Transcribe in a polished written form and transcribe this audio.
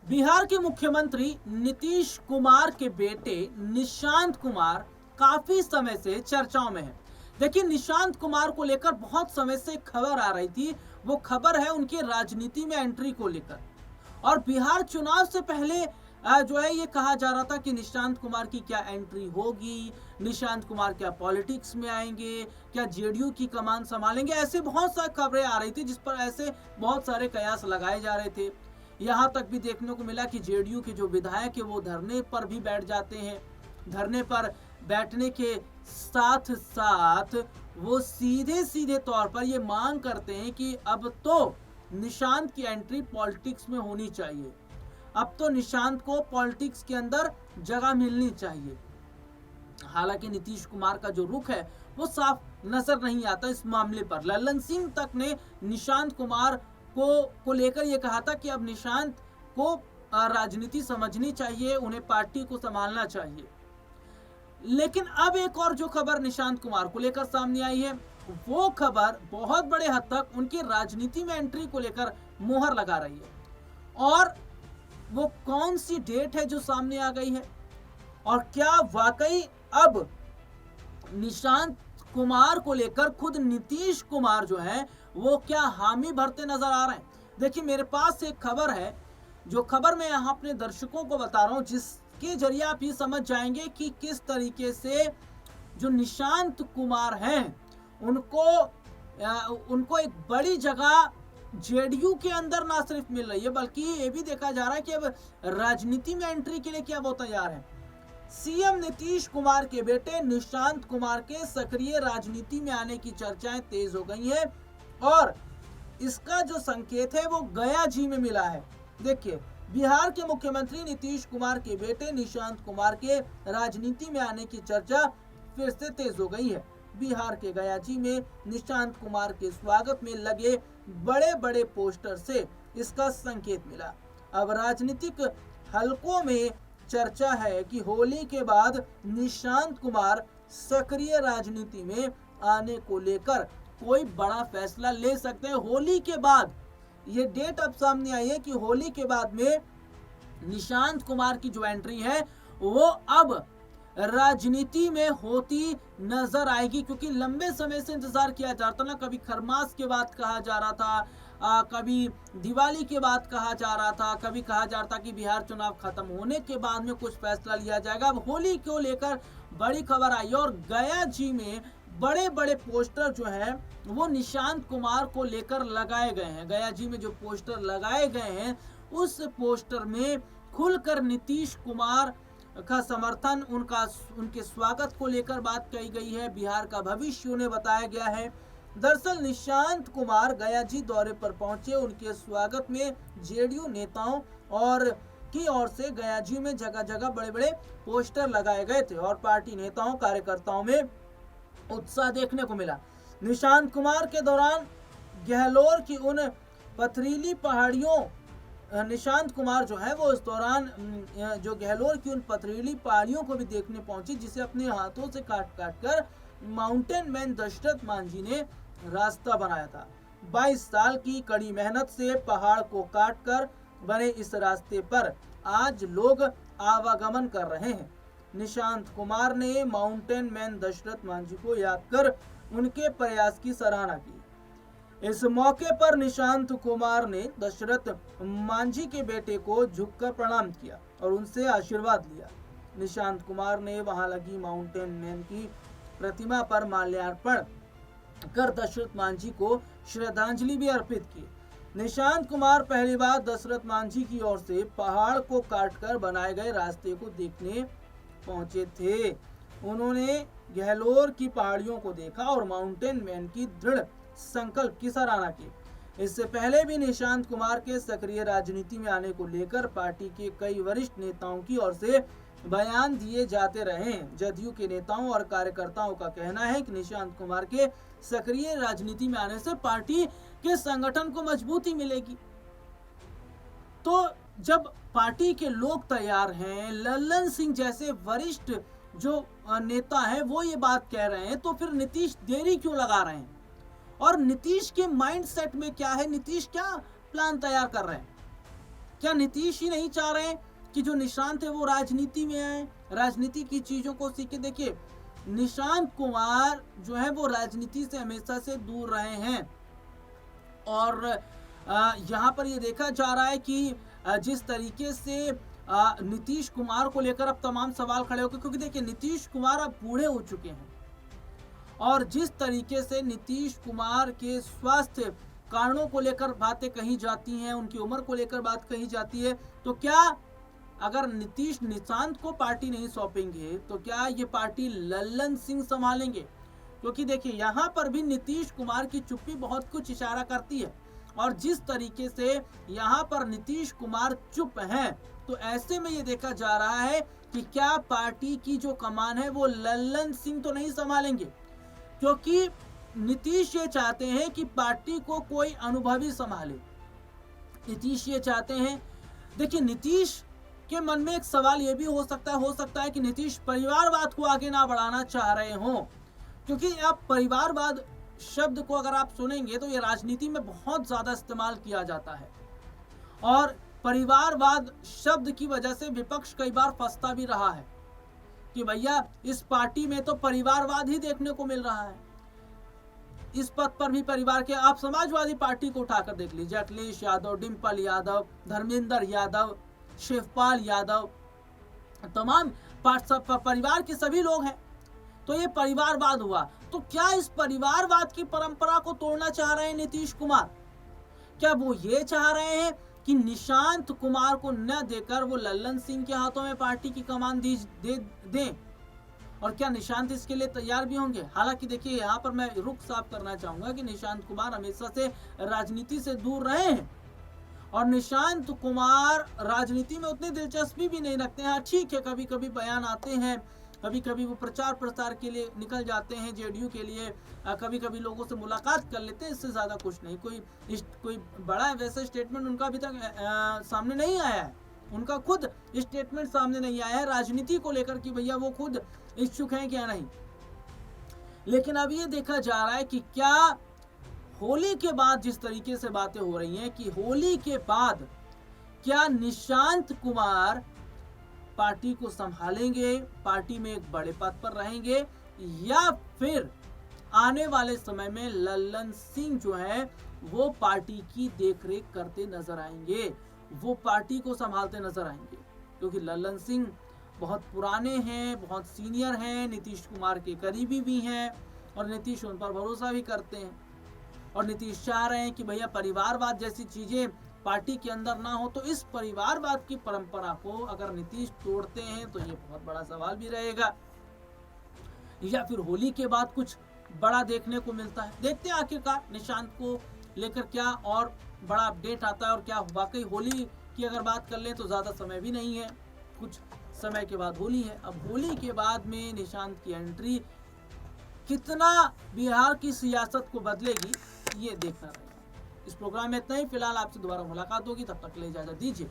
बिहार के मुख्यमंत्री नीतीश कुमार के बेटे निशांत कुमार काफी समय से चर्चाओं में हैं। देखिए, निशांत कुमार को लेकर बहुत समय से खबर आ रही थी। वो खबर है उनकी राजनीति में एंट्री को लेकर। और बिहार चुनाव से पहले जो है ये कहा जा रहा था कि निशांत कुमार की क्या एंट्री होगी, निशांत कुमार क्या पॉलिटिक्स में आएंगे, क्या जेडीयू की कमान संभालेंगे। ऐसे बहुत सारी खबरें आ रही थी जिस पर ऐसे बहुत सारे कयास लगाए जा रहे थे। यहाँ तक भी देखने को मिला कि जेडीयू के जो विधायक है वो धरने पर भी बैठ जाते हैं। धरने पर बैठने के साथ साथ वो सीधे सीधे तौर पर ये मांग करते हैं कि अब तो निशांत की एंट्री पॉलिटिक्स में होनी चाहिए, अब तो निशांत को पॉलिटिक्स के अंदर जगह मिलनी चाहिए। हालांकि नीतीश कुमार का जो रुख है वो साफ नजर नहीं आता इस मामले पर। लल्लन सिंह तक ने निशांत कुमार को लेकर ये कहा था कि अब निशांत को राजनीति समझनी चाहिए, उन्हें पार्टी को संभालना चाहिए। लेकिन अब एक और जो खबर निशांत कुमार को लेकर सामने आई है, वो खबर बहुत बड़े हद तक उनकी राजनीति में एंट्री को लेकर मोहर लगा रही है। और वो कौन सी डेट है जो सामने आ गई है, और क्या वाकई अब निशांत कुमार को लेकर खुद नीतीश कुमार जो है वो क्या हामी भरते नजर आ रहे हैं। देखिए, मेरे पास एक खबर है, जो खबर मैं यहाँ अपने दर्शकों को बता रहा हूँ, जिसके जरिए आप ये समझ जाएंगे कि किस तरीके से जो निशांत कुमार हैं उनको एक बड़ी जगह जेडीयू के अंदर ना सिर्फ मिल रही है, बल्कि ये भी देखा जा रहा है कि अब राजनीति में एंट्री के लिए क्या वो तैयार है। सीएम नीतीश कुमार के बेटे निशांत कुमार के सक्रिय राजनीति में आने की चर्चाएं तेज हो गई हैं, और इसका जो संकेत है वो गया जी में मिला है। देखिए, बिहार के मुख्यमंत्री नीतीश कुमार के बेटे निशांत कुमार के राजनीति में आने की चर्चा फिर से तेज हो गई है। बिहार के गया जी में निशांत कुमार के स्वागत में लगे बड़े बड़े पोस्टर से इसका संकेत मिला। अब राजनीतिक हलकों में चर्चा है कि होली के बाद निशांत कुमार सक्रिय राजनीति में आने को लेकर कोई बड़ा फैसला ले सकते हैं। होली के बाद ये डेट अब सामने आई है कि होली के बाद में निशांत कुमार की जो एंट्री है वो अब राजनीति में होती नजर आएगी, क्योंकि लंबे समय से इंतजार किया जा रहा था ना। कभी खरमास के बाद कहा जा रहा था, कभी दिवाली के बाद कहा जा रहा था, कभी कहा जा रहा था कि बिहार चुनाव खत्म होने के बाद में कुछ फैसला लिया जाएगा। अब होली को लेकर बड़ी खबर आई और गया जी में बड़े बड़े पोस्टर जो है वो निशांत कुमार को लेकर लगाए गए हैं। गया जी में जो पोस्टर लगाए गए हैं उस पोस्टर में खुलकर नीतीश कुमार का समर्थन, उनके स्वागत को लेकर बात कही गई है। बिहार का भविष्य उन्हें बताया गया है। दरअसल निशांत कुमार गया जी दौरे पर पहुंचे, उनके स्वागत में जेडीयू नेताओं और की ओर से गया जी में जगह जगह बड़े बड़े पोस्टर लगाए गए थे और पार्टी नेताओं कार्यकर्ताओं में उत्साह देखने को मिला। निशांत कुमार के दौरान गहलोर की उन पथरीली पहाड़ियों निशांत कुमार जो है वो इस दौरान जो गहलोर की उन पथरीली पहाड़ियों को भी देखने पहुंचे, जिसे अपने हाथों से काट काट कर माउंटेन मैन दशरथ मांझी ने रास्ता बनाया था। 22 साल की कड़ी मेहनत से पहाड़ को काट कर बने इस रास्ते पर आज लोग आवागमन कर रहे हैं। निशांत कुमार ने माउंटेन मैन दशरथ मांझी को याद कर उनके प्रयास की सराहना की। इस मौके पर निशांत कुमार ने दशरथ मांझी के बेटे को झुककर प्रणाम किया और उनसे आशीर्वाद लिया। निशांत कुमार ने वहां लगी माउंटेन मैन की प्रतिमा पर माल्यार्पण कर दशरथ मांझी को श्रद्धांजलि भी अर्पित की। निशांत कुमार पहली बार दशरथ मांझी की ओर से पहाड़ को काटकर बनाए गए रास्ते को देखने पहुंचे थे। उन्होंने गहलोर की पहाड़ियों को देखा और माउंटेन मैन की दृढ़ संकल्प की सराहना की। इससे पहले भी निशांत कुमार के सक्रिय राजनीति में आने को लेकर पार्टी के कई वरिष्ठ नेताओं की ओर से बयान दिए जाते रहे हैं। जदयू के नेताओं और कार्यकर्ताओं का कहना है कि निशांत कुमार के सक्रिय राजनीति में आने से पार्टी के संगठन को मजबूती मिलेगी। तो जब पार्टी के लोग तैयार हैं, लल्लन सिंह जैसे वरिष्ठ जो नेता हैं वो ये बात कह रहे हैं, तो फिर नीतीश देरी क्यों लगा रहे हैं? और नीतीश के माइंडसेट में क्या है, नीतीश क्या प्लान तैयार कर रहे हैं? क्या नीतीश ही नहीं चाह रहे कि जो निशांत है वो राजनीति में आए, राजनीति की चीजों को सीखे? देखिए निशांत कुमार जो है वो राजनीति से हमेशा से दूर रहे हैं और यहाँ पर ये देखा जा रहा है कि जिस तरीके से नीतीश कुमार को लेकर अब तमाम सवाल खड़े हो गए, क्योंकि देखिए नीतीश कुमार अब बूढ़े हो चुके हैं और जिस तरीके से नीतीश कुमार के स्वास्थ्य कारणों को लेकर बातें कही जाती हैं, उनकी उम्र को लेकर बात कही जाती है, तो क्या अगर नीतीश निशांत को पार्टी नहीं सौंपेंगे तो क्या ये पार्टी लल्लन सिंह संभालेंगे? क्योंकि देखिए यहाँ पर भी नीतीश कुमार की चुप्पी बहुत कुछ इशारा करती है और जिस तरीके से यहाँ पर नीतीश कुमार चुप हैं, तो ऐसे में ये देखा जा रहा है कि क्या पार्टी की जो कमान है वो लल्लन सिंह तो नहीं संभालेंगे, क्योंकि नीतीश ये चाहते हैं कि पार्टी को कोई अनुभवी संभाले। नीतीश ये चाहते हैं, देखिए नीतीश के मन में एक सवाल ये भी हो सकता है कि नीतीश परिवारवाद को आगे ना बढ़ाना चाह रहे हों, क्योंकि अब परिवारवाद शब्द को अगर आप सुनेंगे तो ये राजनीति में बहुत ज्यादा इस्तेमाल किया जाता है और परिवारवाद शब्द की वजह से विपक्ष कई बार फंसता भी रहा है कि भैया इस पार्टी में तो परिवारवाद ही देखने को मिल रहा है, इस पद पर भी परिवार के। आप समाजवादी पार्टी को उठाकर देख लीजिए, अखिलेश यादव, डिम्पल यादव, धर्मेंद्र यादव, शिवपाल यादव, तमाम परिवार के सभी लोग हैं, तो ये परिवारवाद हुआ। तो क्या इस परिवारवाद की परंपरा को तोड़ना चाह रहे हैं नीतीश कुमार? क्या वो ये चाह रहे हैं कि निशांत कुमार को न देकर वो लल्लन सिंह के हाथों में पार्टी की कमान दे दें? और क्या निशांत इसके लिए तैयार भी होंगे? हालांकि देखिए यहाँ पर मैं रुख साफ करना चाहूंगा कि निशांत कुमार हमेशा से राजनीति से दूर रहे हैं और निशांत कुमार राजनीति में उतनी दिलचस्पी भी नहीं रखते हैं। ठीक है, कभी कभी बयान आते हैं, कभी कभी वो प्रचार प्रसार के लिए निकल जाते हैं जेडीयू के लिए, कभी कभी लोगों से मुलाकात कर लेते हैं, इससे ज़्यादा कुछ नहीं। कोई बड़ा वैसा स्टेटमेंट उनका अभी तक सामने नहीं आया है, उनका खुद स्टेटमेंट सामने नहीं आया है राजनीति को लेकर कि भैया वो खुद इच्छुक हैं क्या नहीं। लेकिन अब ये देखा जा रहा है कि क्या होली के बाद जिस तरीके से बातें हो रही हैं कि होली के बाद क्या निशांत कुमार पार्टी को संभालेंगे, पार्टी में एक बड़े पद पर रहेंगे, या फिर आने वाले समय में लल्लन सिंह जो है वो पार्टी की देखरेख करते नजर आएंगे, वो पार्टी को संभालते नजर आएंगे? क्योंकि लल्लन सिंह बहुत पुराने हैं, बहुत सीनियर हैं, नीतीश कुमार के करीबी भी हैं और नीतीश उन पर भरोसा भी करते हैं और नीतीश चाह रहे हैं कि भैया परिवारवाद जैसी चीजें पार्टी के अंदर ना हो। तो इस परिवारवाद की परंपरा को अगर नीतीश तोड़ते हैं तो ये बहुत बड़ा सवाल भी रहेगा, या फिर होली के बाद कुछ बड़ा देखने को मिलता है। देखते हैं आखिरकार निशांत को लेकर क्या और बड़ा अपडेट आता है और क्या वाकई होली की अगर बात कर लें तो ज़्यादा समय भी नहीं है, कुछ समय के बाद होली है। अब होली के बाद में निशांत की एंट्री कितना बिहार की सियासत को बदलेगी ये देखना रहेगा। इस प्रोग्राम में इतना ही, फिलहाल आपसे दोबारा मुलाकात होगी, तब तक के लिए इजाजत दीजिए।